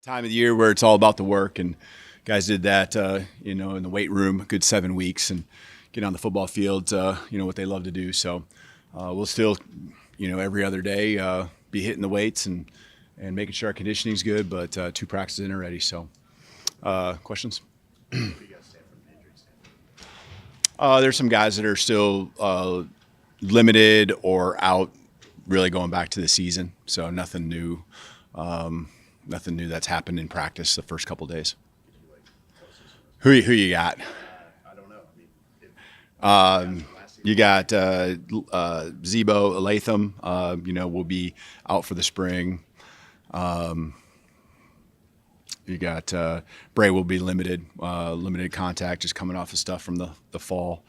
time of the year where it's all about the work, and guys did that, in the weight room, a good 7 weeks, and get on the football field, what they love to do. So we'll still, every other day be hitting the weights and making sure our conditioning's good, but 2 practices in already. So questions? There's some guys that are still limited or out, really going back to the season. So nothing new. Nothing new that's happened in practice the first couple of days. Who you got? I don't know. You got Zebo Latham. Will be out for the spring. You got Bray will be limited contact, just coming off of stuff from the fall.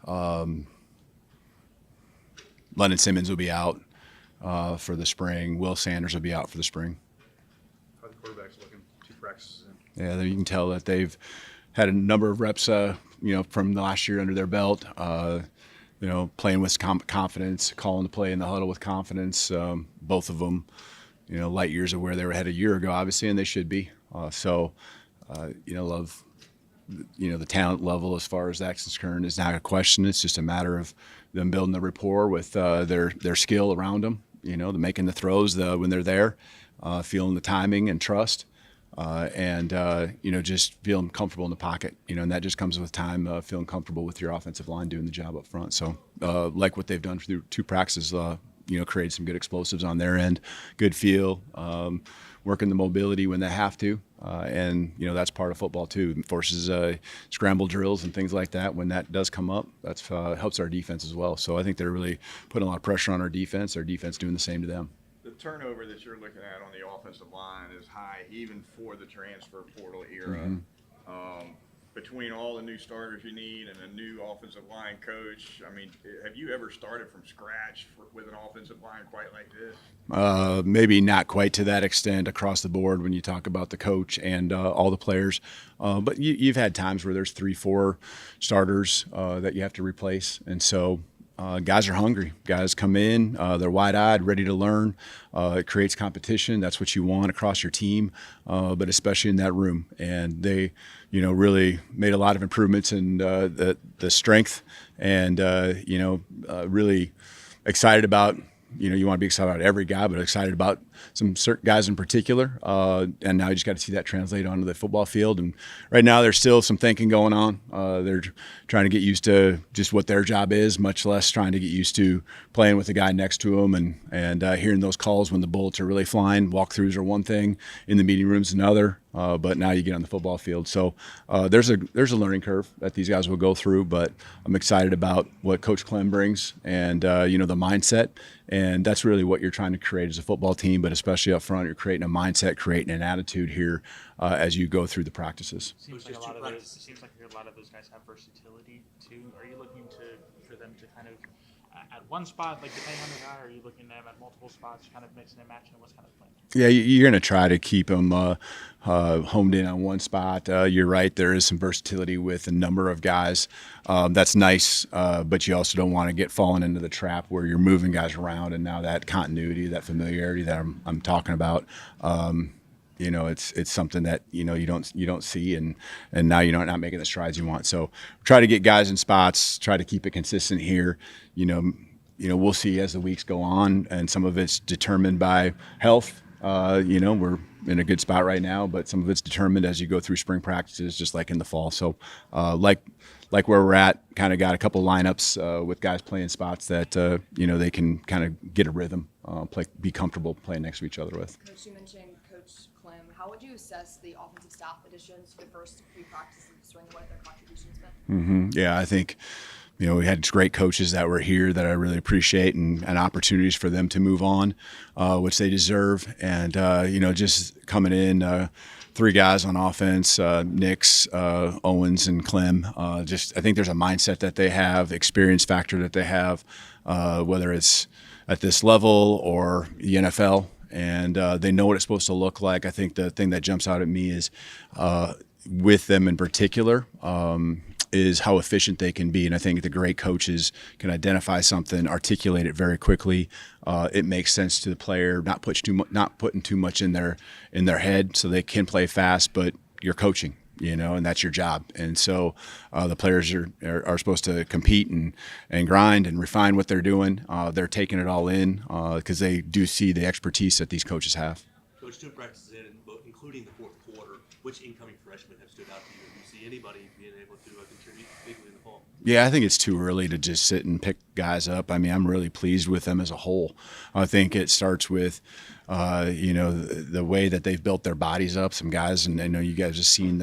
London Simmons will be out for the spring. Will Sanders will be out for the spring. How are the quarterbacks looking? 2 practices in. Yeah, you can tell that they've had a number of reps, from the last year under their belt. Playing with confidence, calling the play in the huddle with confidence. Both of them, light years of where they were had a year ago, obviously, and they should be. Love, the talent level as far as that's concerned is not a question. It's just a matter of them building the rapport with their skill around them. Making the throws when they're there, feeling the timing and trust. Just feeling comfortable in the pocket, and that just comes with time, feeling comfortable with your offensive line doing the job up front. So, like what they've done through 2 practices, created some good explosives on their end, good feel, working the mobility when they have to. That's part of football too. It forces scramble drills and things like that. When that does come up, that's helps our defense as well. So I think they're really putting a lot of pressure on our defense doing the same to them. The turnover that you're looking at on the offensive line is high, even for the transfer portal era. Mm-hmm. Between all the new starters you need and a new offensive line coach, have you ever started from scratch with an offensive line quite like this? Maybe not quite to that extent across the board when you talk about the coach and all the players. But you've had times where there's 3-4 starters that you have to replace. And so guys are hungry. Guys come in, they're wide-eyed, ready to learn. It creates competition. That's what you want across your team, but especially in that room. And they, really made a lot of improvements in the strength and, really excited about, you want to be excited about every guy, but excited about some certain guys in particular. And now you just got to see that translate onto the football field. And right now there's still some thinking going on. They're trying to get used to just what their job is, much less trying to get used to playing with the guy next to them and hearing those calls when the bullets are really flying. Walkthroughs are one thing, in the meeting room's another. But now you get on the football field. So there's a learning curve that these guys will go through, but I'm excited about what Coach Clem brings and, the mindset. And that's really what you're trying to create as a football team, but especially up front, you're creating a mindset, creating an attitude here as you go through the practices. Seems like a lot of those guys have versatility too. Are you looking for them to kind of at one spot, like depending on the guy, or are you looking at them at multiple spots, kind of mixing and matching? What's kind of the plan? Yeah, you're going to try to keep them homed in on one spot. You're right. There is some versatility with a number of guys. That's nice, but you also don't want to get fallen into the trap where you're moving guys around, and now that continuity, that familiarity that I'm talking about, it's something that you don't see, and now you're not making the strides you want. So try to get guys in spots. Try to keep it consistent here. We'll see as the weeks go on, and some of it's determined by health. We're in a good spot right now, but some of it's determined as you go through spring practices, just like in the fall. So, like where we're at, kind of got a couple lineups with guys playing spots that they can kind of get a rhythm, be comfortable playing next to each other with. Coach, you mentioned Coach Clem. How would you assess the offensive staff additions for the first 3 practices of the spring? What have their contributions been? Mm-hmm. Yeah, I think. We had great coaches that were here that I really appreciate and opportunities for them to move on, which they deserve. And, just coming in, 3 guys on offense, Nix, Owens, and Clem. I think there's a mindset that they have, experience factor that they have, whether it's at this level or the NFL. And they know what it's supposed to look like. I think the thing that jumps out at me is with them in particular, is how efficient they can be. And I think the great coaches can identify something, articulate it very quickly. It makes sense to the player, not putting too much in their head, so they can play fast. But you're coaching, and that's your job. And so the players are supposed to compete and grind and refine what they're doing. They're taking it all in because they do see the expertise that these coaches have. Coach, 2 practices in, including the fourth quarter, which incoming freshmen have stood out to you? Do you see anybody being able to contribute bigly in the fall? Yeah, I think it's too early to just sit and pick guys up. I mean, I'm really pleased with them as a whole. I think it starts with, the way that they've built their bodies up. Some guys, and I know you guys have seen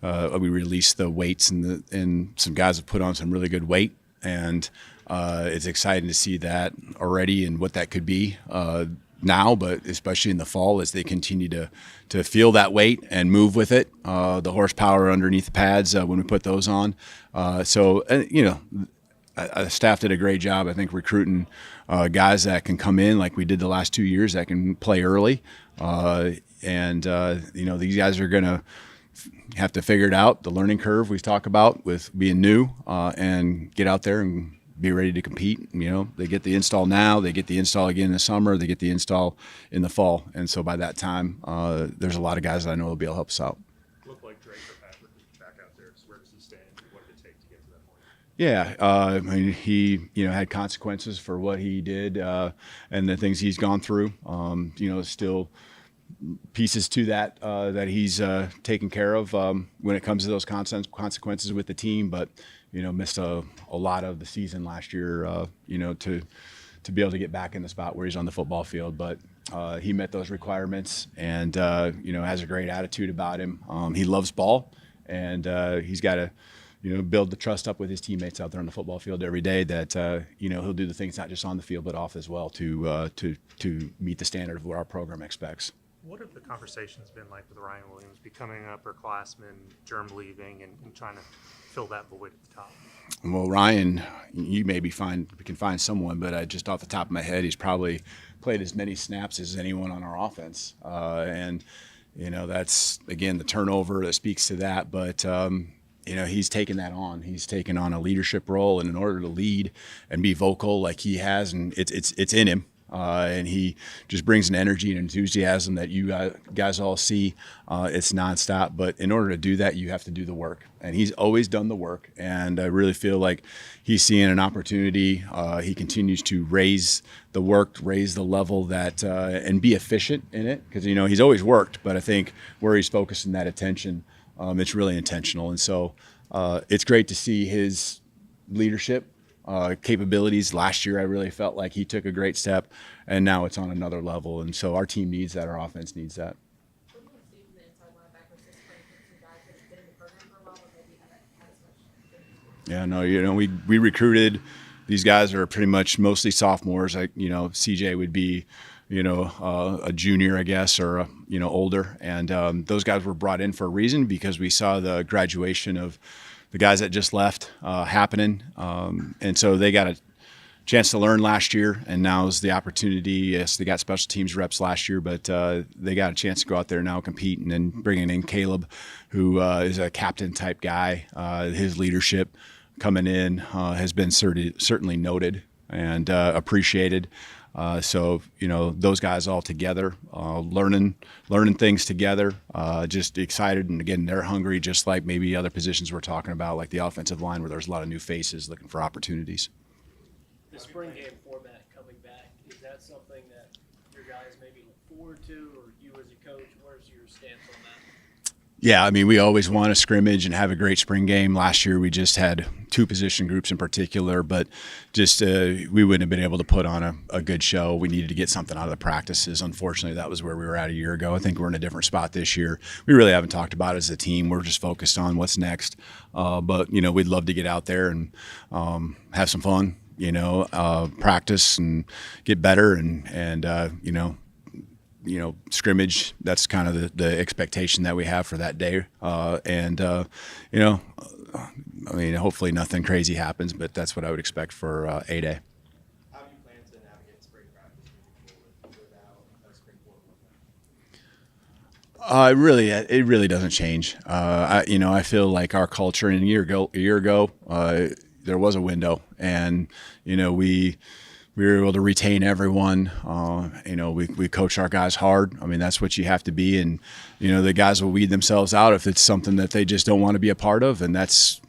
we released the weights, and some guys have put on some really good weight, and it's exciting to see that already and what that could be. Now, but especially in the fall as they continue to feel that weight and move with it, the horsepower underneath the pads when we put those on. The staff did a great job, I think, recruiting guys that can come in like we did the last 2 years that can play early. These guys are going to have to figure it out, the learning curve we talk about with being new, and get out there and be ready to compete. They get the install now, they get the install again in the summer, they get the install in the fall. And so by that time, there's a lot of guys that I know will be able to help us out. Looked like Drake or Patrick was back out there. So where does he stand? What did it take to get to that point? Yeah, he had consequences for what he did and the things he's gone through. Still pieces to that that he's taken care of when it comes to those consequences with the team, but missed a lot of the season last year, to be able to get back in the spot where he's on the football field. But he met those requirements and, has a great attitude about him. He loves ball, and he's got to, build the trust up with his teammates out there on the football field every day that, he'll do the things not just on the field but off as well to meet the standard of what our program expects. What have the conversations been like with Ryan Williams becoming an upperclassman, germ leaving, and trying to fill that void at the top? Well, Ryan, you maybe can find someone, but just off the top of my head, he's probably played as many snaps as anyone on our offense. That's, again, the turnover that speaks to that. But, he's taken that on. He's taken on a leadership role, and in order to lead and be vocal like he has, and it's in him. And he just brings an energy and enthusiasm that you guys all see. It's nonstop. But in order to do that, you have to do the work. And he's always done the work. And I really feel like he's seeing an opportunity. He continues to raise the work, raise the level that, and be efficient in it. Because, he's always worked. But I think where he's focusing that attention, it's really intentional. And so it's great to see his leadership capabilities. Last year, I really felt like he took a great step, and now it's on another level. And so our team needs that. Our offense needs that. Yeah, no, we recruited. These guys are pretty much mostly sophomores. Like, CJ would be, a junior, I guess, or older. And those guys were brought in for a reason because we saw the graduation of the guys that just left happening. And so they got a chance to learn last year, and now's the opportunity. Yes, they got special teams reps last year, but they got a chance to go out there now, compete, and then bringing in Caleb, who is a captain-type guy. His leadership coming in has been certainly noted and appreciated. So, those guys all together, learning things together, just excited. And again, they're hungry, just like maybe other positions we're talking about, like the offensive line, where there's a lot of new faces looking for opportunities. The spring game format coming back, is that something that your guys maybe look forward to, or you as a coach, where's your stance on that? Yeah, I mean, we always want to scrimmage and have a great spring game. Last year, we just had 2 position groups in particular, but just we wouldn't have been able to put on a good show. We needed to get something out of the practices. Unfortunately, that was where we were at a year ago. I think we're in a different spot this year. We really haven't talked about it as a team. We're just focused on what's next. But, we'd love to get out there and have some fun, practice and get better and scrimmage. That's kind of the expectation that we have for that day. Hopefully nothing crazy happens, but that's what I would expect for A Day. How do you plan to navigate spring practice moving forward without a spring It really doesn't change. I feel like our culture, and a year ago, there was a window, and we were able to retain everyone. We coach our guys hard. I mean, that's what you have to be, and the guys will weed themselves out if it's something that they just don't want to be a part of, and that's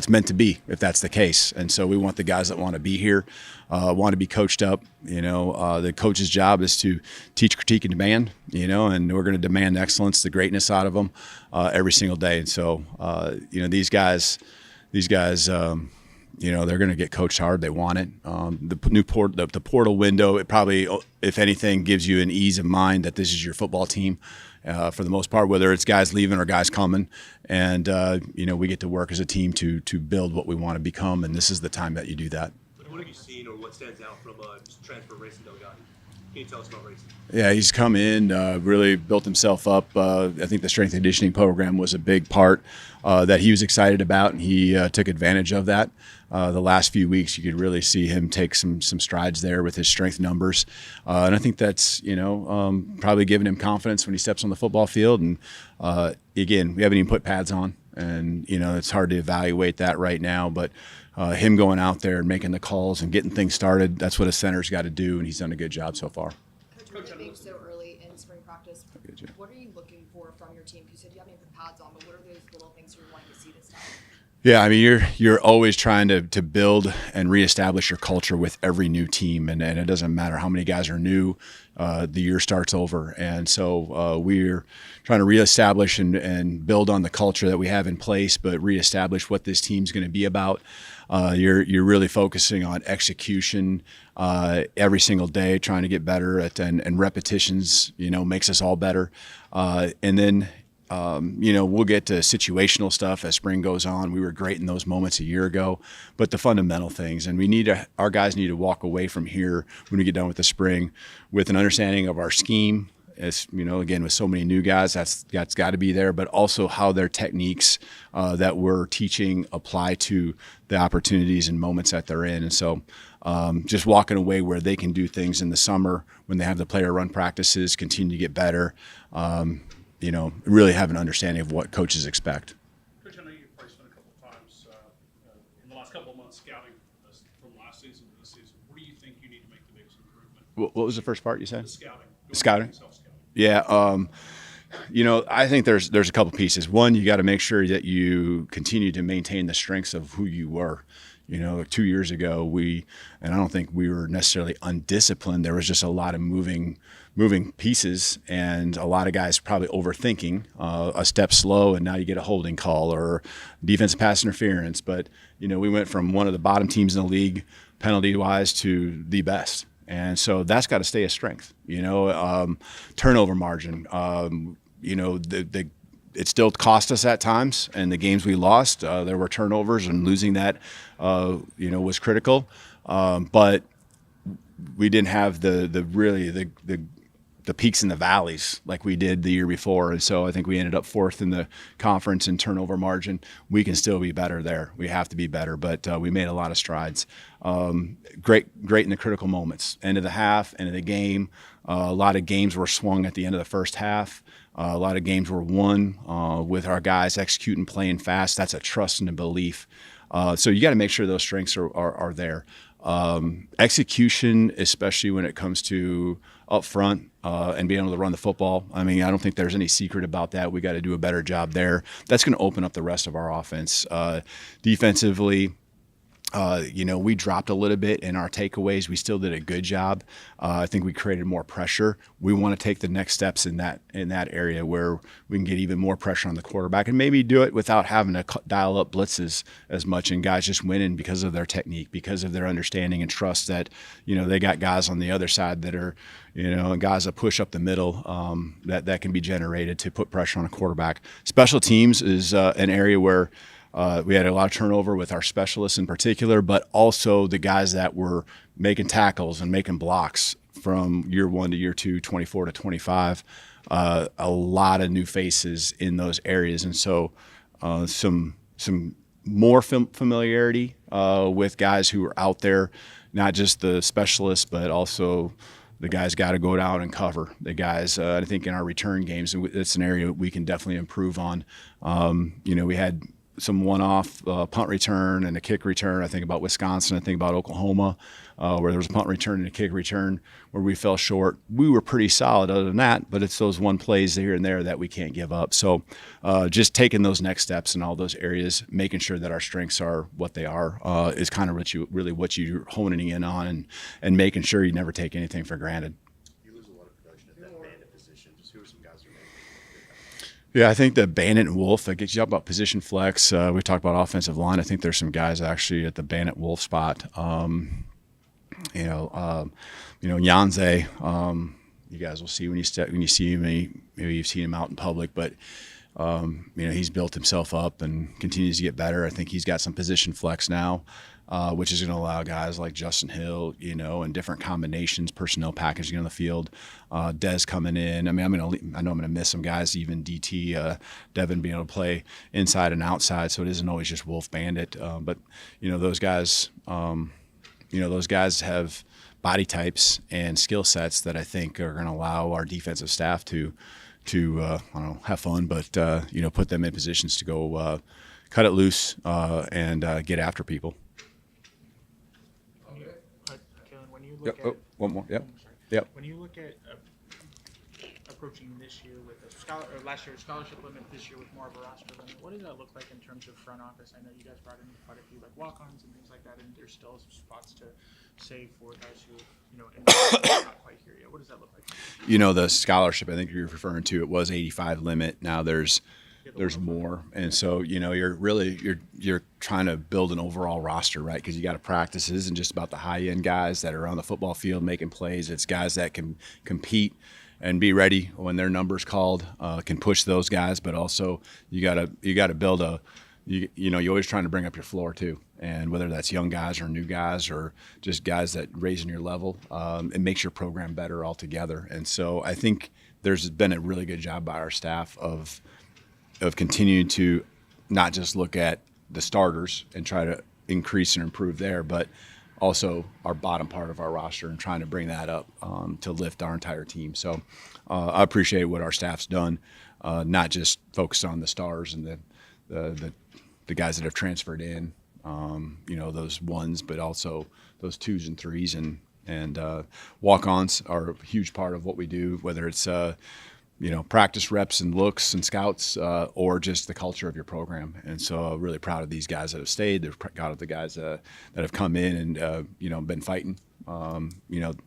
meant to be if that's the case. And so we want the guys that want to be here, want to be coached up. The coach's job is to teach, critique, and demand. And we're going to demand excellence, the greatness out of them every single day. And so these guys. They're going to get coached hard. They want it. The portal window, it probably, if anything, gives you an ease of mind that this is your football team for the most part, whether it's guys leaving or guys coming. And, we get to work as a team to build what we want to become, and this is the time that you do that. What have you seen or what stands out from transfer Racing Delgado? Can you tell us about Racing? Yeah, he's come in, really built himself up. I think the strength and conditioning program was a big part that he was excited about, and he took advantage of that. The last few weeks, you could really see him take some strides there with his strength numbers. And I think that's, probably giving him confidence when he steps on the football field. And, again, we haven't even put pads on, and, it's hard to evaluate that right now. But him going out there and making the calls and getting things started, that's what a center's got to do, and he's done a good job so far. Coach, with it being so early in spring practice, what are you looking for from your team? You said you haven't even put pads on, but what are those little things you're wanting to see this time? Yeah, I mean, you're always trying to build and reestablish your culture with every new team, and it doesn't matter how many guys are new. The year starts over, and so we're trying to reestablish and build on the culture that we have in place, but reestablish what this team's going to be about. You're really focusing on execution every single day, trying to get better at and repetitions. Makes us all better, and then. We'll get to situational stuff as spring goes on. We were great in those moments a year ago, but the fundamental things, and our guys need to walk away from here when we get done with the spring with an understanding of our scheme. As again, with so many new guys, that's got to be there, but also how their techniques that we're teaching apply to the opportunities and moments that they're in. And so just walking away where they can do things in the summer when they have the player run practices, continue to get better. Really have an understanding of what coaches expect. Coach, I know you've probably spent a couple of times in the last couple of months scouting from last season to this season. What do you think you need to make the biggest improvement? What was the first part you said? The scouting. Scouting? Self-scouting. Yeah. I think there's a couple pieces. One, you got to make sure that you continue to maintain the strengths of who you were. 2 years ago, and I don't think we were necessarily undisciplined. There was just a lot of moving pieces, and a lot of guys probably overthinking a step slow, and now you get a holding call or defensive pass interference. But we went from one of the bottom teams in the league penalty-wise to the best, and so that's got to stay a strength. Turnover margin. It still cost us at times, and the games we lost, there were turnovers, and losing that, was critical. But we didn't have the peaks and the valleys like we did the year before, and so I think we ended up fourth in the conference in turnover margin. We can still be better there. We have to be better, but we made a lot of strides. Great in the critical moments, end of the half, end of the game. A lot of games were swung at the end of the first half. A lot of games were won with our guys executing, playing fast. That's a trust and a belief. So you got to make sure those strengths are there. Execution, especially when it comes to up front and being able to run the football. I mean, I don't think there's any secret about that. We got to do a better job there. That's going to open up the rest of our offense. Defensively, we dropped a little bit in our takeaways. We still did a good job. I think we created more pressure. We want to take the next steps in that area where we can get even more pressure on the quarterback and maybe do it without having to dial up blitzes as much, and guys just winning because of their technique, because of their understanding and trust that, they got guys on the other side that are, and guys that push up the middle that can be generated to put pressure on a quarterback. Special teams is an area where we had a lot of turnover with our specialists in particular, but also the guys that were making tackles and making blocks from year 1 to year 2, 24 to 25. A lot of new faces in those areas, and so some more familiarity with guys who are out there, not just the specialists, but also The guys got to go down and cover. The guys, I think in our return games, it's an area we can definitely improve on. We had some one-off punt return and a kick return. I think about Wisconsin. I think about Oklahoma, where there was a punt return and a kick return where we fell short. We were pretty solid other than that, but it's those one plays here and there that we can't give up. So just taking those next steps in all those areas, making sure that our strengths are what they are, is kind of what you're honing in on and making sure you never take anything for granted. You lose a lot of production at that bandit position. Just who are some guys who are maybe? Yeah, I think the Bandit and Wolf, you talk about position flex. We talked about offensive line. I think there's some guys actually at the Bandit Wolf spot. Yanze, you guys will see when you see him. Maybe you've seen him out in public, but he's built himself up and continues to get better. I think he's got some position flex now, which is going to allow guys like Justin Hill, and different combinations, personnel packaging on the field. Dez coming in. I know I'm going to miss some guys, even DT, Devin being able to play inside and outside, so it isn't always just Wolf Bandit. But those guys, those guys have body types and skill sets that I think are going to allow our defensive staff to I don't know, have fun, but put them in positions to go cut it loose and get after people. Kalen, when you look Yep. at Oh, one more. Yep. I'm sorry. Yep. When you look at approaching this year with last year's scholarship limit, this year with more of a roster limit, what does that look like in terms of front office? I know you guys brought in quite a few like walk-ons and things like that, and there's still spots to save for guys who not quite here yet. What does that look like? The scholarship I think you're referring to, it was 85 limit. Now there's more, and so you're trying to build an overall roster, right? Because you got to practice. It isn't just about the high end guys that are on the football field making plays. It's guys that can compete and be ready when their number's called, can push those guys, but also you got to build you're always trying to bring up your floor too, and whether that's young guys or new guys or just guys that raising your level, it makes your program better altogether. And so I think there's been a really good job by our staff of continuing to not just look at the starters and try to increase and improve there, but also our bottom part of our roster and trying to bring that up to lift our entire team. So I appreciate what our staff's done, not just focused on the stars and the guys that have transferred in, those ones, but also those twos and threes and walk-ons are a huge part of what we do, whether it's practice reps and looks and scouts, or just the culture of your program. And so really proud of these guys that have stayed. They're proud of the guys that have come in and been fighting.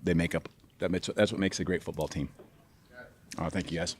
They make up that's what makes a great football team. Thank you guys.